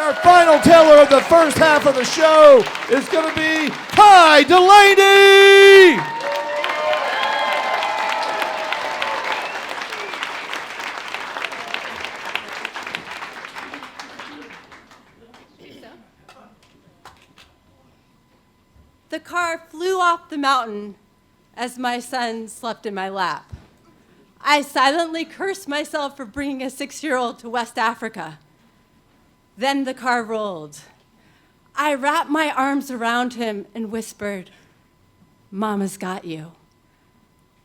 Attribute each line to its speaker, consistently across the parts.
Speaker 1: our final teller of the first half of the show is going to be KyDelaney!
Speaker 2: The car flew off the mountain as my son slept in my lap. I silently cursed myself for bringing a 6-year-old to West Africa. Then the car rolled. I wrapped my arms around him and whispered, "Mama's got you."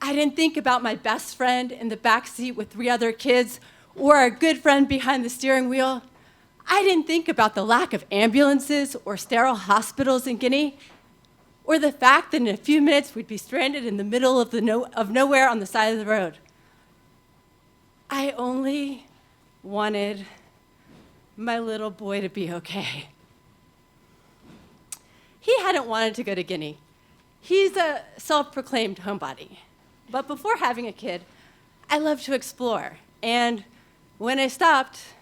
Speaker 2: I didn't think about my best friend in the back seat with 3 other kids or our good friend behind the steering wheel. I didn't think about the lack of ambulances or sterile hospitals in Guinea, or the fact that in a few minutes we'd be stranded in the middle of nowhere on the side of the road. I only wanted my little boy to be okay. He hadn't wanted to go to Guinea. He's a self-proclaimed homebody. But before having a kid, I loved to explore. And when I stopped,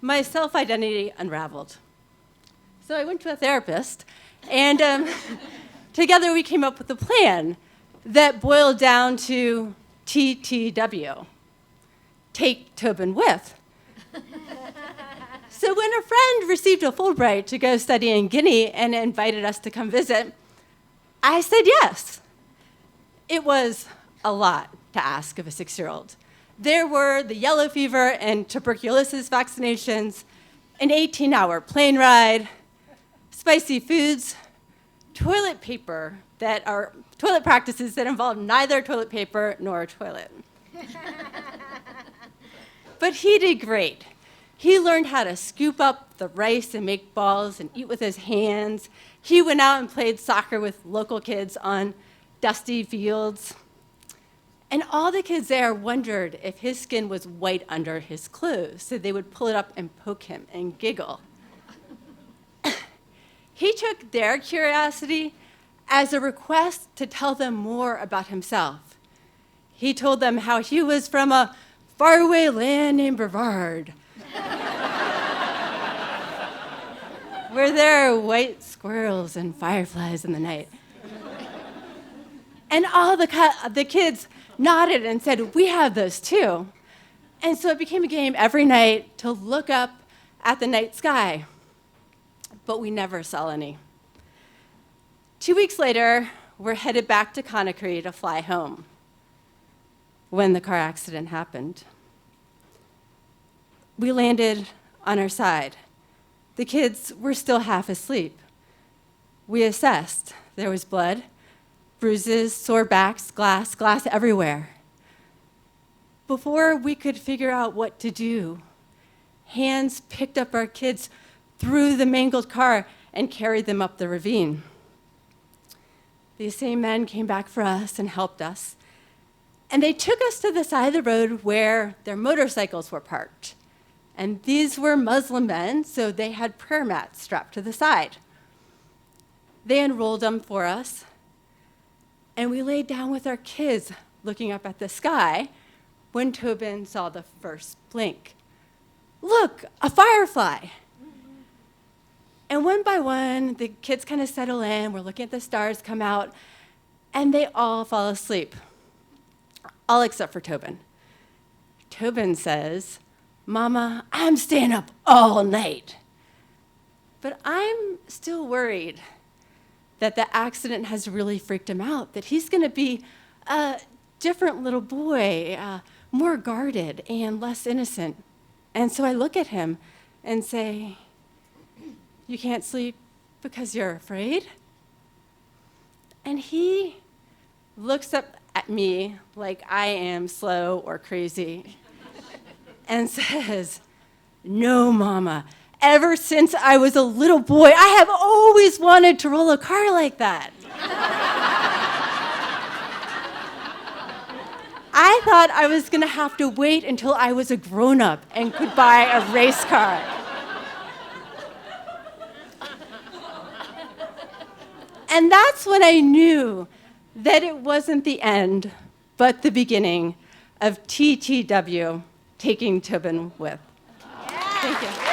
Speaker 2: my self-identity unraveled. So I went to a therapist, and together we came up with a plan that boiled down to TTW, take Tobin with. So when a friend received a Fulbright to go study in Guinea and invited us to come visit, I said yes. It was a lot to ask of a 6-year-old. There were the yellow fever and tuberculosis vaccinations, an 18-hour plane ride, spicy foods, toilet practices that involved neither toilet paper nor a toilet. But he did great. He learned how to scoop up the rice and make balls and eat with his hands. He went out and played soccer with local kids on dusty fields. And all the kids there wondered if his skin was white under his clothes, so they would pull it up and poke him and giggle. He took their curiosity as a request to tell them more about himself. He told them how he was from a faraway land named Brevard, where there are white squirrels and fireflies in the night. And all the kids nodded and said, "We have those too." And so it became a game every night to look up at the night sky. But we never saw any. 2 weeks later, we're headed back to Conakry to fly home when the car accident happened. We landed on our side. The kids were still half asleep. We assessed. There was blood, bruises, sore backs, glass everywhere. Before we could figure out what to do, hands picked up our kids through the mangled car and carried them up the ravine. These same men came back for us and helped us. And they took us to the side of the road where their motorcycles were parked. And these were Muslim men, so they had prayer mats strapped to the side. They unrolled them for us, and we laid down with our kids looking up at the sky when Tobin saw the first blink. "Look, a firefly!" And one by one, the kids kind of settle in. We're looking at the stars come out, and they all fall asleep, all except for Tobin. Tobin says, "Mama, I'm staying up all night." But I'm still worried that the accident has really freaked him out, that he's going to be a different little boy, more guarded and less innocent. And so I look at him and say, "You can't sleep because you're afraid?" And he looks up at me like I am slow or crazy and says, "No, Mama. Ever since I was a little boy, I have always wanted to roll a car like that." I thought I was going to have to wait until I was a grown-up and could buy a race car. And that's when I knew that it wasn't the end, but the beginning of TTW, taking Tobin with. Yeah. Thank you.